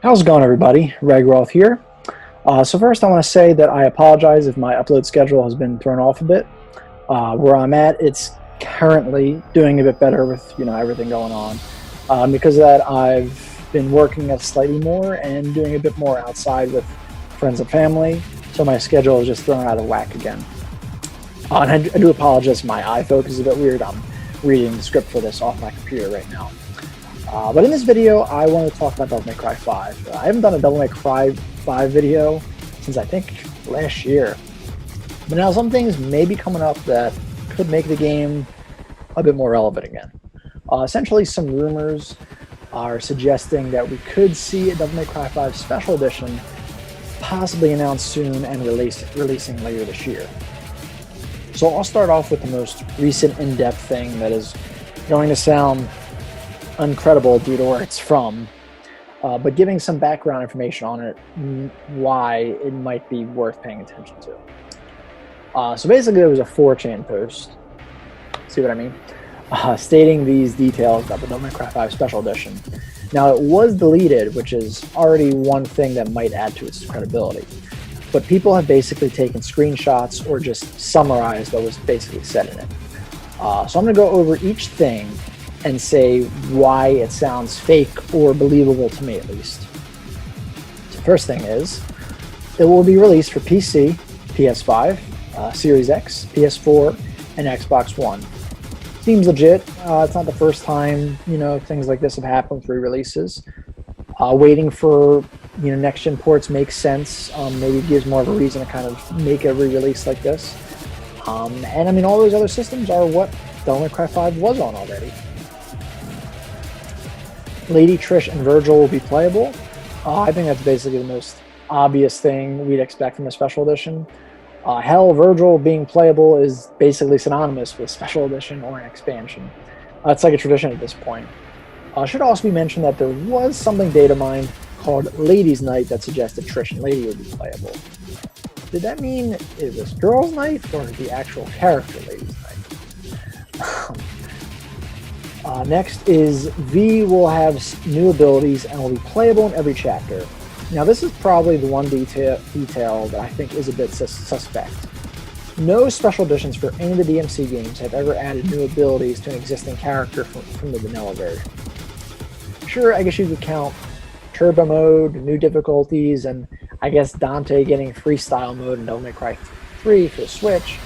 How's it going, everybody? Ragiroth here. So first I want to say that I apologize if my upload schedule has been thrown off a bit. Where I'm at, it's currently doing a bit better with everything going on. Because of that, I've been working at slightly more and doing a bit more outside with friends and family, so my schedule is just thrown out of whack again. And I do apologize, my eye focus is a bit weird. I'm reading the script for this off my computer right now. But in this video, I want to talk about Devil May Cry 5. I haven't done a Devil May Cry 5 video since I think last year. But now some things may be coming up that could make the game a bit more relevant again. Essentially, some rumors are suggesting that we could see a Devil May Cry 5 Special Edition possibly announced soon and releasing later this year. So I'll start off with the most recent in-depth thing that is going to sound uncredible due to where it's from, but giving some background information on it, why it might be worth paying attention to. So basically there was a 4chan post, see what I mean, stating these details about the Devil May Cry 5 Special Edition. Now it was deleted, which is already one thing that might add to its credibility, but people have basically taken screenshots or just summarized what was basically said in it. So I'm going to go over each thing and say why it sounds fake or believable to me, at least. The first thing is, it will be released for PC, PS5, Series X, PS4, and Xbox One. Seems legit. It's not the first time things like this have happened with re-releases. Waiting for next-gen ports makes sense. Maybe it gives more of a reason to kind of make a re-release like this. And I mean, all those other systems are what Devil May Cry 5 was on already. Lady Trish and Vergil will be playable. I think that's basically the most obvious thing we'd expect from a special edition. Hell, Vergil being playable is basically synonymous with special edition or an expansion. It's like a tradition at this point. Should also be mentioned that there was something data mined called Ladies' Night that suggested Trish and Lady would be playable. Did that mean it was Girls' Night or the actual character Ladies' Night? Next is V will have new abilities and will be playable in every chapter. Now this is probably the one detail that I think is a bit suspect. No special editions for any of the DMC games have ever added new abilities to an existing character from the vanilla version. Sure, I guess you could count Turbo Mode, new difficulties, and I guess Dante getting Freestyle Mode in Devil May Cry 3 for the Switch,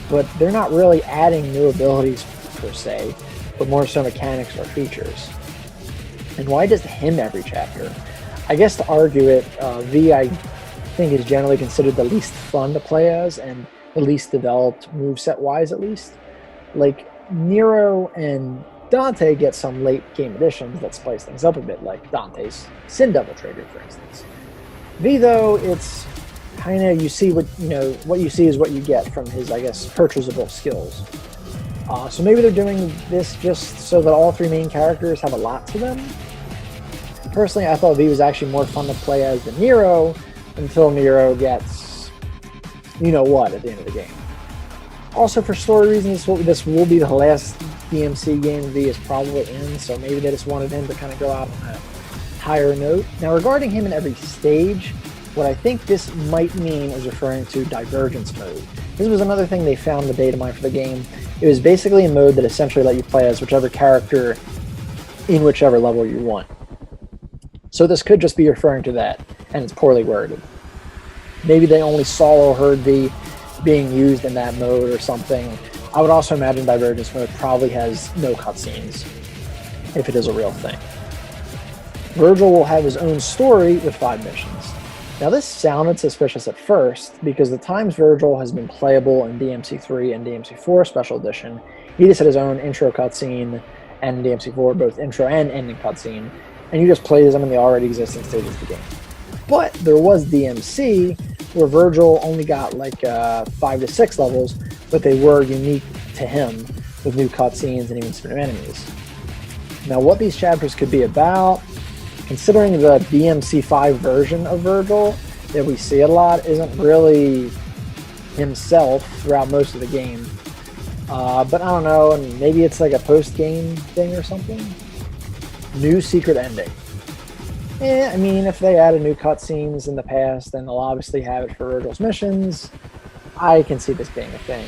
but they're not really adding new abilities per se, but more so mechanics or features. And why just him every chapter? I guess to argue it, V I think is generally considered the least fun to play as and the least developed moveset wise, at least. Like Nero and Dante get some late game additions that spice things up a bit, like Dante's Sin Devil trigger, for instance. V though, it's kind of you see what you see is what you get from his, I guess, purchasable skills. So maybe they're doing this just so that all three main characters have a lot to them. Personally, I thought V was actually more fun to play as than Nero, until Nero gets you-know-what at the end of the game. Also, for story reasons, this will be the last DMC game V is probably in, so maybe they just wanted him to kind of go out on a higher note. Now, regarding him in every stage, what I think this might mean is referring to Divergence Mode. This was another thing they found in the data mine for the game. It was basically a mode that essentially let you play as whichever character in whichever level you want. So this could just be referring to that, and it's poorly worded. Maybe they only saw or heard V being used in that mode or something. I would also imagine Divergence Mode probably has no cutscenes, if it is a real thing. Vergil will have his own story with 5 missions. Now this sounded suspicious at first, because the times Vergil has been playable in DMC3 and DMC4 Special Edition, he just had his own intro cutscene, and in DMC4 both intro and ending cutscene, and you just played as them in the already existing stages of the game. But there was DMC, where Vergil only got like 5 to 6 levels, but they were unique to him, with new cutscenes and even some new enemies. Now what these chapters could be about, considering the DMC5 version of Vergil that we see a lot isn't really himself throughout most of the game. But I don't know, and maybe it's like a post-game thing or something. New secret ending. I mean, if they added new cutscenes in the past, then they'll obviously have it for Vergil's missions. I can see this being a thing.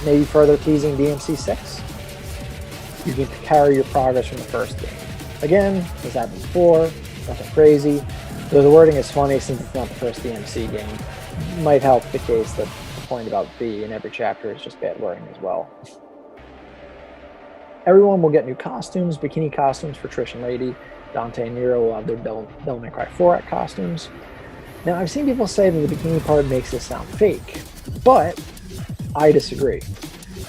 Maybe further teasing DMC 6. You can carry your progress from the first game. Again, as happened before, nothing crazy. Though the wording is funny since it's not the first DMC game. Might help the case that the point about B in every chapter is just bad wording as well. Everyone will get new costumes, bikini costumes for Trish and Lady. Dante and Nero will have their Devil May Cry 4 costumes. Now, I've seen people say that the bikini part makes this sound fake, but I disagree.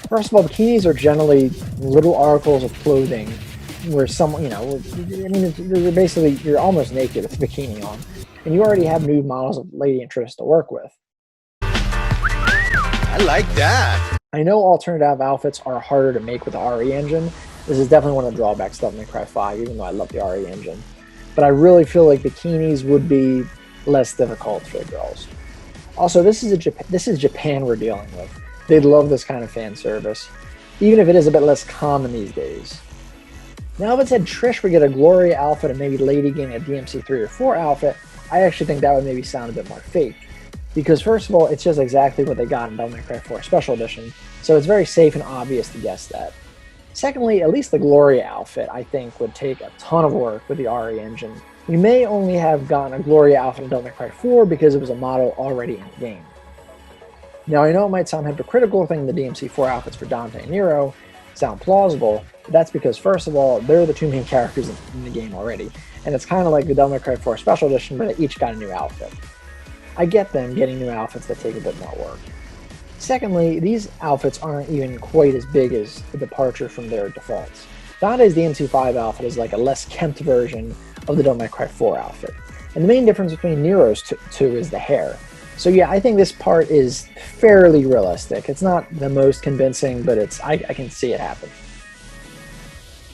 First of all, bikinis are generally little articles of clothing where someone, you're almost naked with a bikini on, and you already have nude models of Lady and Trish to work with. I like that. I know alternative outfits are harder to make with the RE engine. This is definitely one of the drawbacks to Devil May Cry 5, even though I love the RE engine. But I really feel like bikinis would be less difficult for the girls. Also, this is Japan we're dealing with. They'd love this kind of fan service, even if it is a bit less common these days. Now, if it said Trish would get a Gloria outfit and maybe Lady getting a DMC 3 or 4 outfit, I actually think that would maybe sound a bit more fake. Because first of all, it's just exactly what they got in Devil May Cry 4 Special Edition, so it's very safe and obvious to guess that. Secondly, at least the Gloria outfit, I think, would take a ton of work with the RE engine. We may only have gotten a Gloria outfit in Devil May Cry 4 because it was a model already in the game. Now, I know it might sound hypocritical thinking the DMC 4 outfits for Dante and Nero sound plausible, but that's because, first of all, they're the two main characters in the game already, and it's kind of like the Devil May Cry 4 Special Edition, but they each got a new outfit. I get them getting new outfits that take a bit more work. Secondly, these outfits aren't even quite as big as a departure from their defaults. Dante's DMC5 outfit is like a less kempt version of the Devil May Cry 4 outfit, and the main difference between Nero's two is the hair. So yeah, I think this part is fairly realistic. It's not the most convincing, but I can see it happen.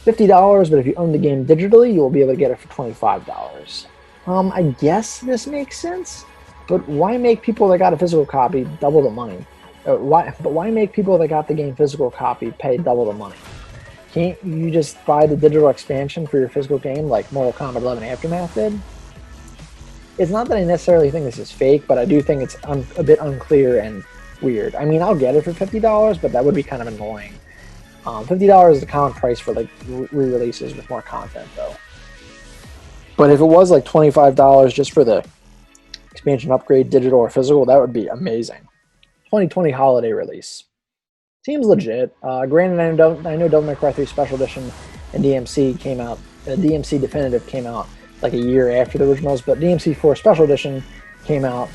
$50, but if you own the game digitally, you will be able to get it for $25. I guess this makes sense, but why make people that got a physical copy double the money? Why make people that got the game physical copy pay double the money? Can't you just buy the digital expansion for your physical game like Mortal Kombat 11 Aftermath did? It's not that I necessarily think this is fake, but I do think it's a bit unclear and weird. I mean, I'll get it for $50, but that would be kind of annoying. $50 is the common price for like re-releases with more content, though. But if it was like $25 just for the expansion upgrade, digital or physical, that would be amazing. 2020 holiday release. Seems legit. Granted, I know Devil May Cry 3 Special Edition and DMC came out. DMC Definitive came out like a year after the originals, but DMC 4 Special Edition came out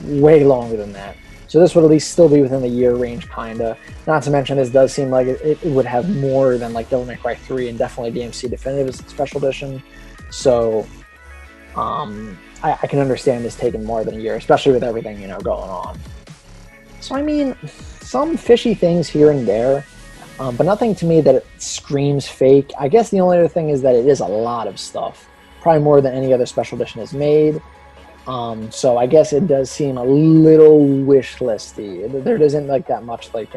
way longer than that. So this would at least still be within the year range, kinda. Not to mention, this does seem like it would have more than like Devil May Cry 3 and definitely DMC Definitive Special Edition. So I can understand this taking more than a year, especially with everything going on. So I mean, some fishy things here and there, but nothing to me that it screams fake. I guess the only other thing is that it is a lot of stuff, probably more than any other special edition has made. So I guess it does seem a little wish listy. There isn't like that much it's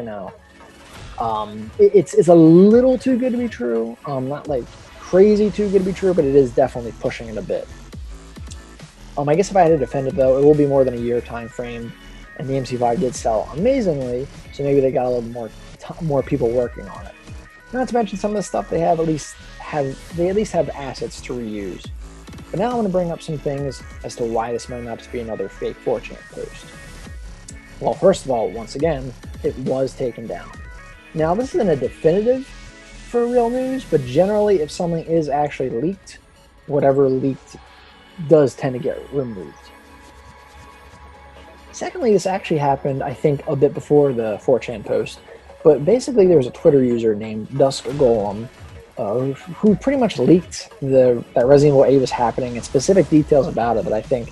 a little too good to be true. Not like crazy too good to be true, but it is definitely pushing it a bit. I guess if I had to defend it though, it will be more than a year time frame. And the MC5 did sell amazingly, so maybe they got a little more people working on it. Not to mention some of the stuff they at least have assets to reuse. But now I'm going to bring up some things as to why this might not just be another fake 4chan post. Well, first of all, once again, it was taken down. Now, this isn't a definitive for real news, but generally, if something is actually leaked, whatever leaked does tend to get removed. Secondly, this actually happened, I think, a bit before the 4chan post, but basically there was a Twitter user named Dusk Golem who pretty much leaked that Resident Evil 8 was happening and specific details about it that I think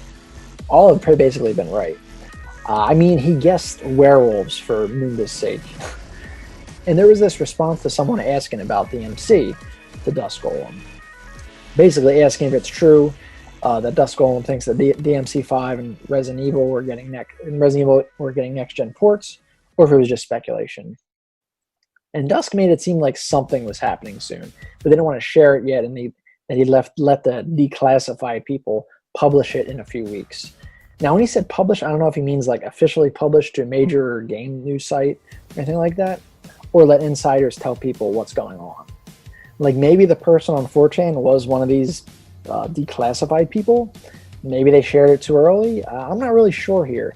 all have basically been right. I mean, he guessed werewolves for Munda's sake. And there was this response to someone asking about the MC to Dusk Golem. Basically asking if it's true that Dusk Golem thinks that the DMC5 and Resident Evil were getting next-gen ports, or if it was just speculation. And Dusk made it seem like something was happening soon, but they didn't want to share it yet, and that he let the declassified people publish it in a few weeks. Now, when he said publish, I don't know if he means like officially publish to a major game news site or anything like that, or let insiders tell people what's going on. Like maybe the person on 4chan was one of these declassified people. Maybe they shared it too early. I'm not really sure here.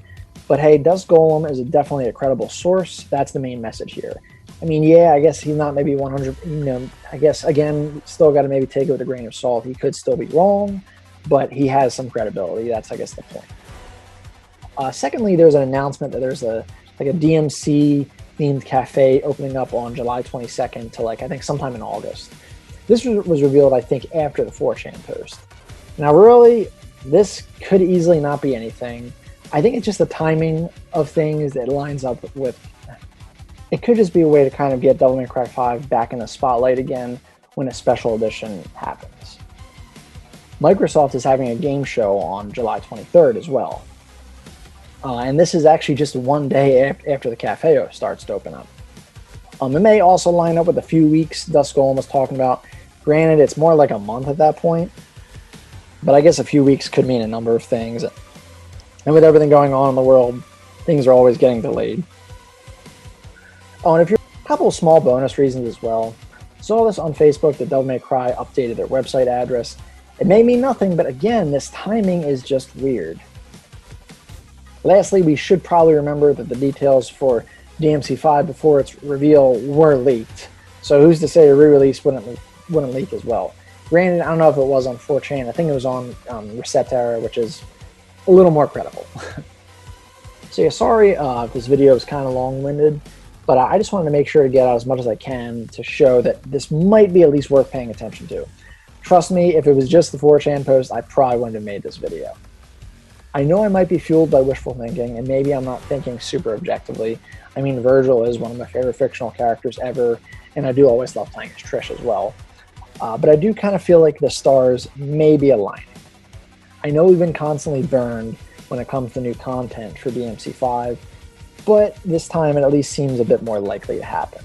But hey, Dust Golem is definitely a credible source. That's the main message here. I mean, yeah, I guess he's not maybe 100, I guess, again, still got to maybe take it with a grain of salt. He could still be wrong, but he has some credibility. That's, I guess, the point. Secondly, there's an announcement that there's a DMC themed cafe opening up on July 22nd to I think sometime in August. This was revealed, I think, after the 4chan post. Now, really, this could easily not be anything. I think it's just the timing of things that lines up with. It could just be a way to kind of get Devil May Cry 5 back in the spotlight again when a special edition happens. Microsoft is having a game show on July 23rd as well. And this is actually just one day after the cafe starts to open up. It may also line up with a few weeks Dust Golem was talking about. Granted, it's more like a month at that point. But I guess a few weeks could mean a number of things. And with everything going on in the world, things are always getting delayed. Oh, and if you're a couple of small bonus reasons as well. Saw this on Facebook that Devil May Cry updated their website address. It may mean nothing, but again, this timing is just weird. Lastly, we should probably remember that the details for DMC5 before its reveal were leaked. So who's to say a re-release wouldn't leak as well? Granted, I don't know if it was on 4chan. I think it was on Resetera, which is a little more credible. So yeah, sorry if this video is kind of long-winded, but I just wanted to make sure to get out as much as I can to show that this might be at least worth paying attention to. Trust me, if it was just the 4chan post, I probably wouldn't have made this video. I know I might be fueled by wishful thinking, and maybe I'm not thinking super objectively. I mean, Vergil is one of my favorite fictional characters ever, and I do always love playing as Trish as well. But I do kind of feel like the stars may be aligning. I know we've been constantly burned when it comes to new content for DMC5, but this time it at least seems a bit more likely to happen.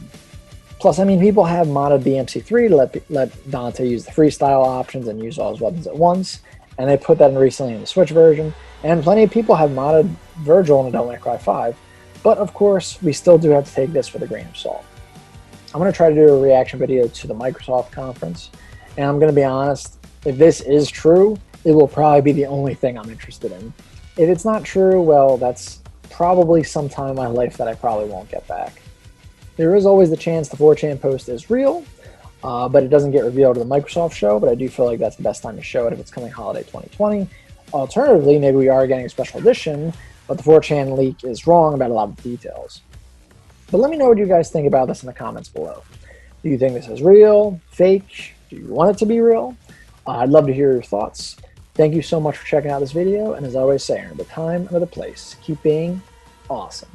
Plus, I mean, people have modded DMC3 to let Dante use the freestyle options and use all his weapons at once, and they put that in recently in the Switch version, and plenty of people have modded Vergil in Devil May Cry 5, but of course, we still do have to take this with a grain of salt. I'm going to try to do a reaction video to the Microsoft conference, and I'm going to be honest, if this is true, it will probably be the only thing I'm interested in. If it's not true, well, that's probably some time in my life that I probably won't get back. There is always the chance the 4chan post is real, but it doesn't get revealed at the Microsoft show, but I do feel like that's the best time to show it if it's coming holiday 2020. Alternatively, maybe we are getting a special edition, but the 4chan leak is wrong about a lot of the details. But let me know what you guys think about this in the comments below. Do you think this is real, fake? Do you want it to be real? I'd love to hear your thoughts. Thank you so much for checking out this video, and as I always say, another time, another place. Keep being awesome.